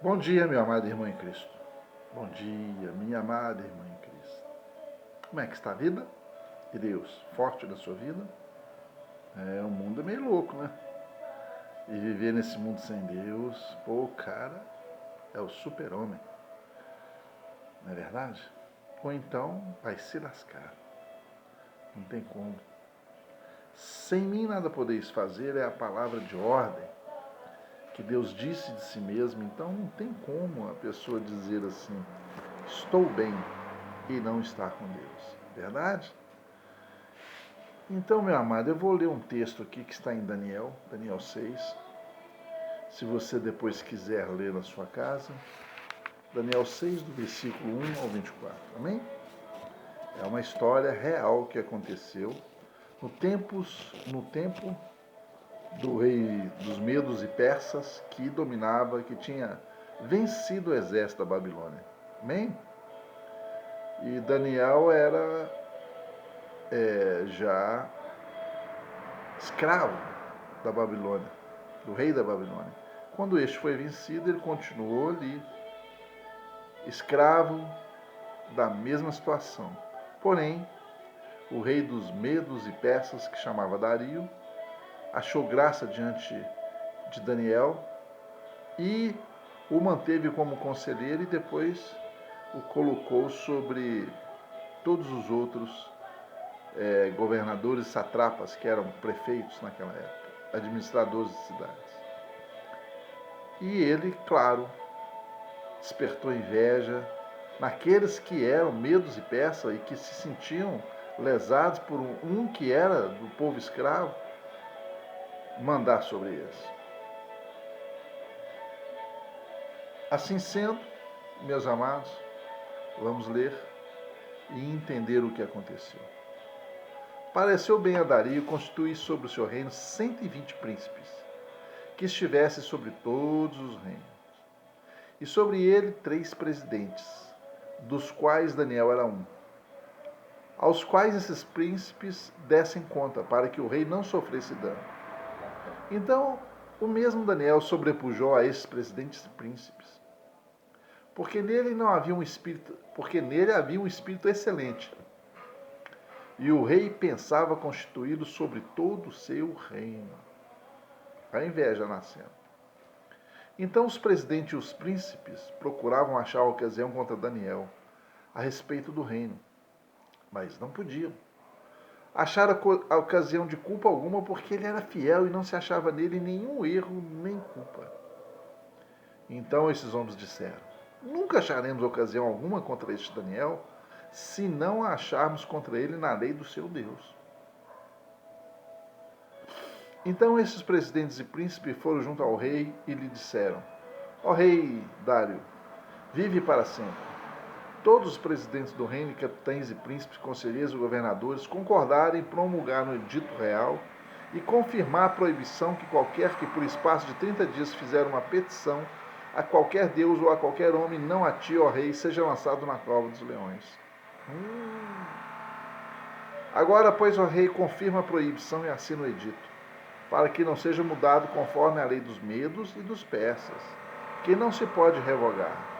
Bom dia, meu amado irmão em Cristo. Bom dia, minha amada irmã em Cristo. Como é que está a vida? E Deus, forte na sua vida? O mundo é meio louco, né? E viver nesse mundo sem Deus, pô, o cara é o super-homem, não é verdade? Ou então vai se lascar, não tem como. Sem mim nada podeis fazer é a palavra de ordem que Deus disse de si mesmo, então não tem como a pessoa dizer assim, estou bem e não estar com Deus, verdade? Então, meu amado, eu vou ler um texto aqui que está em Daniel 6. Se você depois quiser ler na sua casa, Daniel 6, do versículo 1 ao 24. Amém? É uma história real que aconteceu no tempo do rei dos Medos e Persas, que dominava, que tinha vencido o exército da Babilônia. Amém? E Daniel era já escravo da Babilônia, do rei da Babilônia. Quando este foi vencido, ele continuou ali, escravo da mesma situação. Porém, o rei dos Medos e Persas, que chamava Dario, achou graça diante de Daniel e o manteve como conselheiro e depois o colocou sobre todos os outros governadores satrapas, que eram prefeitos naquela época, administradores de cidades. E ele, claro, despertou inveja naqueles que eram medos e persas e que se sentiam lesados por um que era do povo escravo, mandar sobre eles. Assim sendo, meus amados, vamos ler e entender o que aconteceu. Pareceu bem a Dario constituir sobre o seu reino 120 príncipes, que estivessem sobre todos os reinos, e sobre ele 3 presidentes, dos quais Daniel era um, aos quais esses príncipes dessem conta, para que o rei não sofresse dano. Então, o mesmo Daniel sobrepujou a esses presidentes e príncipes, porque nele havia um espírito excelente, e o rei pensava constituí-lo sobre todo o seu reino. A inveja nascendo. Então os presidentes e os príncipes procuravam achar a ocasião contra Daniel a respeito do reino, mas não podiam achar a ocasião de culpa alguma, porque ele era fiel e não se achava nele nenhum erro nem culpa. Então esses homens disseram: nunca acharemos ocasião alguma contra este Daniel, se não a acharmos contra ele na lei do seu Deus. Então esses presidentes e príncipes foram junto ao rei e lhe disseram: ó rei Dário, vive para sempre. Todos os presidentes do reino, capitães e príncipes, conselheiros e governadores concordaram em promulgar no edito real e confirmar a proibição que qualquer que por espaço de 30 dias fizer uma petição a qualquer deus ou a qualquer homem não a ti, ó rei, seja lançado na cova dos leões. Agora, pois, ó rei, confirma a proibição e assina o edito, para que não seja mudado conforme a lei dos medos e dos persas, que não se pode revogar.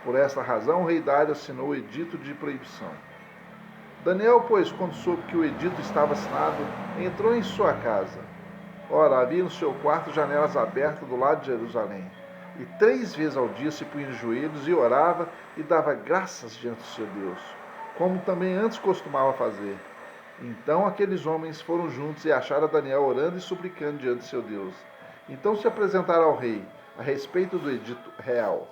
Por esta razão, o rei Dário assinou o edito de proibição. Daniel, pois, quando soube que o edito estava assinado, entrou em sua casa. Ora, havia no seu quarto janelas abertas do lado de Jerusalém. E 3 vezes ao dia se punha de joelhos e orava e dava graças diante do seu Deus, como também antes costumava fazer. Então aqueles homens foram juntos e acharam Daniel orando e suplicando diante de seu Deus. Então se apresentaram ao rei a respeito do edito real.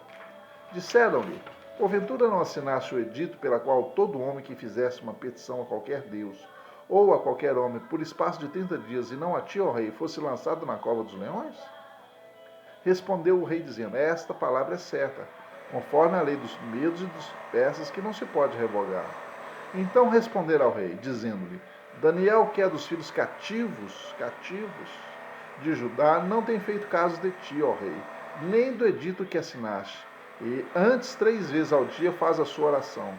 Disseram-lhe: porventura não assinaste o edito pela qual todo homem que fizesse uma petição a qualquer deus ou a qualquer homem por espaço de 30 dias e não a ti, ó rei, fosse lançado na cova dos leões? Respondeu o rei dizendo: esta palavra é certa, conforme a lei dos medos e dos persas, que não se pode revogar. Então responderam ao rei, dizendo-lhe: Daniel, que é dos filhos cativos de Judá, não tem feito caso de ti, ó rei, nem do edito que assinaste, e antes 3 vezes ao dia faz a sua oração.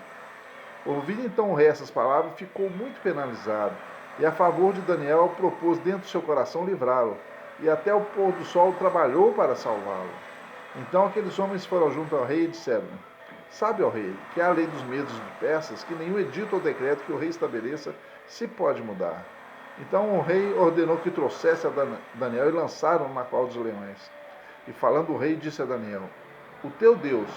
Ouvindo então o rei essas palavras, ficou muito penalizado, e a favor de Daniel propôs dentro do seu coração livrá-lo, e até o pôr do sol trabalhou para salvá-lo. Então aqueles homens foram junto ao rei e disseram: Sabe, ó rei, que a lei dos medos de persas, que nenhum edito ou decreto que o rei estabeleça se pode mudar. Então o rei ordenou que trouxesse a Daniel e lançaram na cova dos leões. E falando o rei, disse a Daniel: O teu Deus,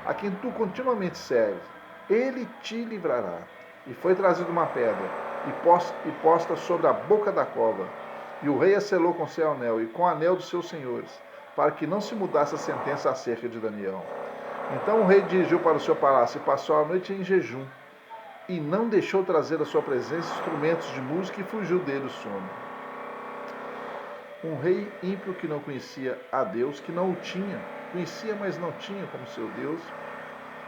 a quem tu continuamente serves, ele te livrará. E foi trazida uma pedra e posta sobre a boca da cova. E o rei a selou com seu anel e com o anel dos seus senhores, para que não se mudasse a sentença acerca de Daniel. Então o rei dirigiu para o seu palácio e passou a noite em jejum, e não deixou trazer à sua presença instrumentos de música e fugiu dele o sono. Um rei ímpio que não conhecia a Deus, que não o tinha, conhecia, mas não tinha como seu Deus,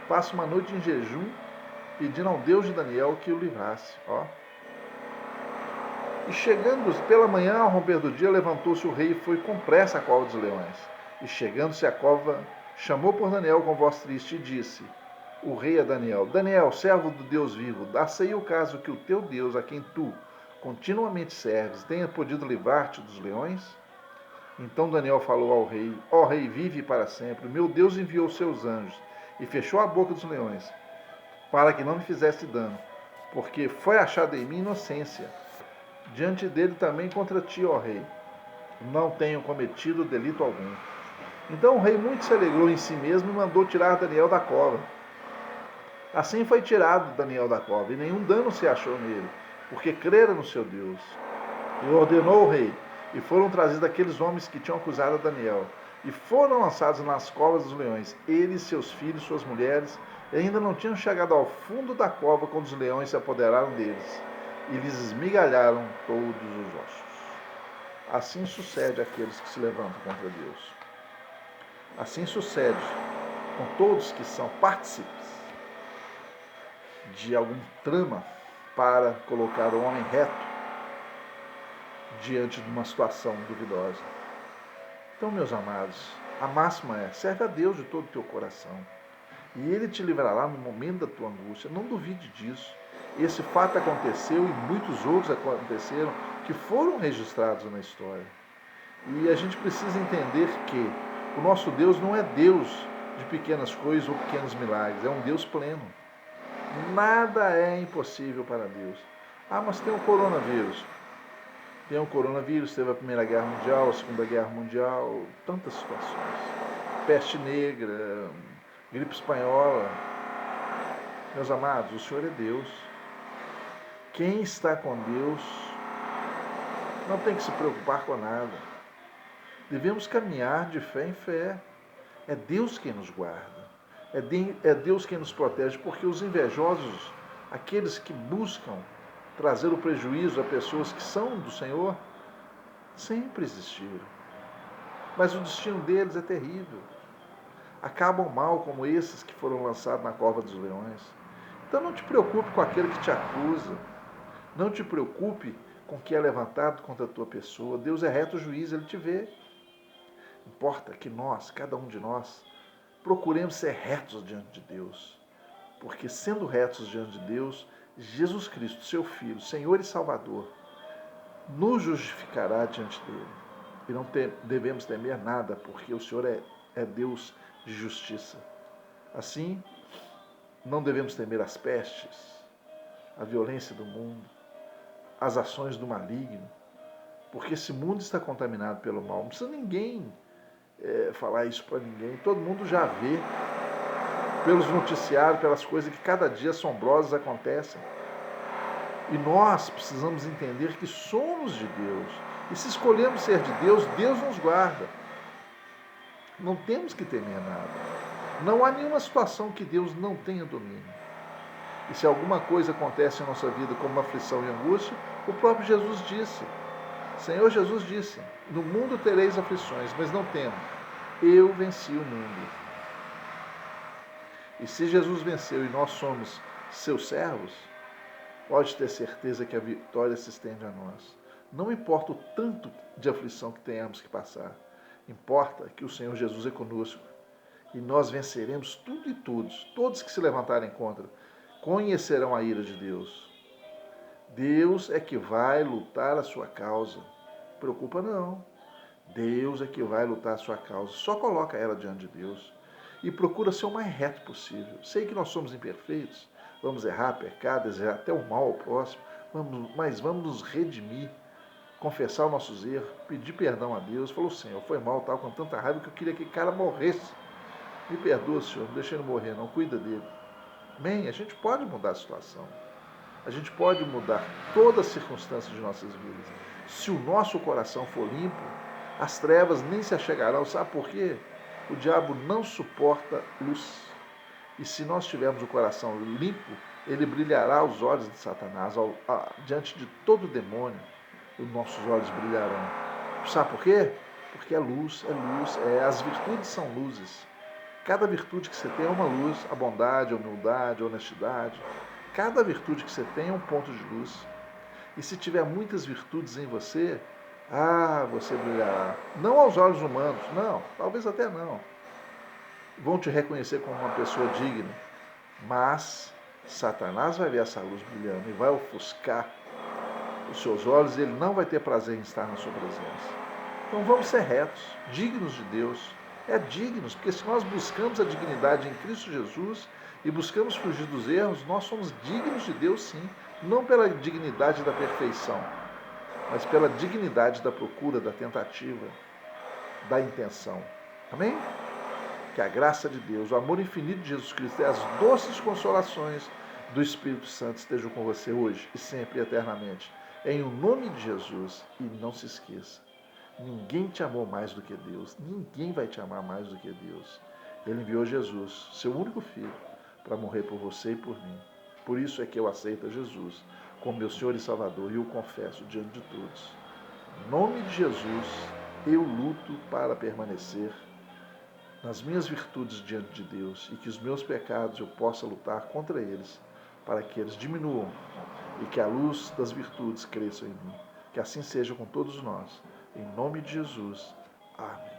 passa uma noite em jejum, pedindo ao Deus de Daniel que o livrasse. E chegando pela manhã, ao romper do dia, levantou-se o rei e foi com pressa à cova dos leões. E chegando-se à cova, chamou por Daniel com voz triste e disse: O rei a Daniel: Daniel, servo do Deus vivo, dá-se o caso que o teu Deus, a quem tu continuamente serves, tenha podido livrar-te dos leões? Então Daniel falou ao rei: Ó rei, vive para sempre. Meu Deus enviou seus anjos e fechou a boca dos leões, para que não me fizesse dano, porque foi achada em mim inocência. Diante dele também contra ti, ó rei, não tenho cometido delito algum. Então o rei muito se alegrou em si mesmo e mandou tirar Daniel da cova. Assim foi tirado Daniel da cova, e nenhum dano se achou nele, porque crera no seu Deus. E ordenou o rei, e foram trazidos aqueles homens que tinham acusado Daniel, e foram lançados nas covas dos leões, eles, seus filhos, suas mulheres, e ainda não tinham chegado ao fundo da cova quando os leões se apoderaram deles, e lhes esmigalharam todos os ossos. Assim sucede àqueles que se levantam contra Deus. Assim sucede com todos que são partícipes de algum trama para colocar o homem reto diante de uma situação duvidosa. Então, meus amados, a máxima é: serve a Deus de todo o teu coração, e Ele te livrará no momento da tua angústia. Não duvide disso. Esse fato aconteceu e muitos outros aconteceram que foram registrados na história. E a gente precisa entender que o nosso Deus não é Deus de pequenas coisas ou pequenos milagres, é um Deus pleno. Nada é impossível para Deus. Mas tem o coronavírus. Tem o coronavírus, teve a Primeira Guerra Mundial, a Segunda Guerra Mundial, tantas situações. Peste negra, gripe espanhola. Meus amados, o Senhor é Deus. Quem está com Deus não tem que se preocupar com nada. Devemos caminhar de fé em fé. É Deus quem nos guarda. É Deus quem nos protege, porque os invejosos, aqueles que buscam trazer o prejuízo a pessoas que são do Senhor, sempre existiram. Mas o destino deles é terrível. Acabam mal como esses que foram lançados na cova dos leões. Então não te preocupe com aquele que te acusa. Não te preocupe com o que é levantado contra a tua pessoa. Deus é reto juiz, Ele te vê. Importa que nós, cada um de nós, procuremos ser retos diante de Deus. Porque sendo retos diante de Deus, Jesus Cristo, seu Filho, Senhor e Salvador, nos justificará diante dele. E não devemos temer nada, porque o Senhor é Deus de justiça. Assim, não devemos temer as pestes, a violência do mundo, as ações do maligno, porque esse mundo está contaminado pelo mal. Não precisa ninguém falar isso para ninguém. Todo mundo já vê pelos noticiários, pelas coisas que cada dia assombrosas acontecem. E nós precisamos entender que somos de Deus. E se escolhemos ser de Deus, Deus nos guarda. Não temos que temer nada. Não há nenhuma situação que Deus não tenha domínio. E se alguma coisa acontece em nossa vida como uma aflição e angústia, o próprio Jesus disse, Senhor Jesus disse, no mundo tereis aflições, mas não temam, eu venci o mundo. E se Jesus venceu e nós somos seus servos, pode ter certeza que a vitória se estende a nós. Não importa o tanto de aflição que tenhamos que passar, importa que o Senhor Jesus é conosco. E nós venceremos tudo e todos que se levantarem contra, conhecerão a ira de Deus. Deus é que vai lutar a sua causa. Preocupa não. Deus é que vai lutar a sua causa. Só coloca ela diante de Deus e procura ser o mais reto possível. Sei que nós somos imperfeitos, vamos errar, pecar, desejar até o mal ao próximo, mas vamos nos redimir, confessar os nossos erros, pedir perdão a Deus. Falou, Senhor, foi mal, estava com tanta raiva que eu queria que aquele cara morresse. Me perdoa, Senhor, não deixa ele morrer, não, cuida dele. Amém? A gente pode mudar a situação. A gente pode mudar todas as circunstâncias de nossas vidas. Se o nosso coração for limpo, as trevas nem se achegarão. Sabe por quê? O diabo não suporta luz. E se nós tivermos o coração limpo, ele brilhará aos olhos de Satanás, diante de todo demônio, os nossos olhos brilharão. Sabe por quê? Porque é luz, as virtudes são luzes. Cada virtude que você tem é uma luz, a bondade, a humildade, a honestidade. Cada virtude que você tem é um ponto de luz. E se tiver muitas virtudes em você, você brilhará. Não aos olhos humanos, não, talvez até não. Vão te reconhecer como uma pessoa digna, mas Satanás vai ver essa luz brilhando e vai ofuscar os seus olhos e ele não vai ter prazer em estar na sua presença. Então vamos ser retos, dignos de Deus. Dignos, porque se nós buscamos a dignidade em Cristo Jesus e buscamos fugir dos erros, nós somos dignos de Deus sim, não pela dignidade da perfeição, mas pela dignidade da procura, da tentativa, da intenção. Amém? Que a graça de Deus, o amor infinito de Jesus Cristo e as doces consolações do Espírito Santo estejam com você hoje e sempre e eternamente. Em o nome de Jesus. E não se esqueça, ninguém te amou mais do que Deus. Ninguém vai te amar mais do que Deus. Ele enviou Jesus, seu único filho, para morrer por você e por mim. Por isso é que eu aceito Jesus como meu Senhor e Salvador e o confesso diante de todos. Em nome de Jesus, eu luto para permanecer nas minhas virtudes diante de Deus e que os meus pecados eu possa lutar contra eles, para que eles diminuam e que a luz das virtudes cresça em mim. Que assim seja com todos nós. Em nome de Jesus. Amém.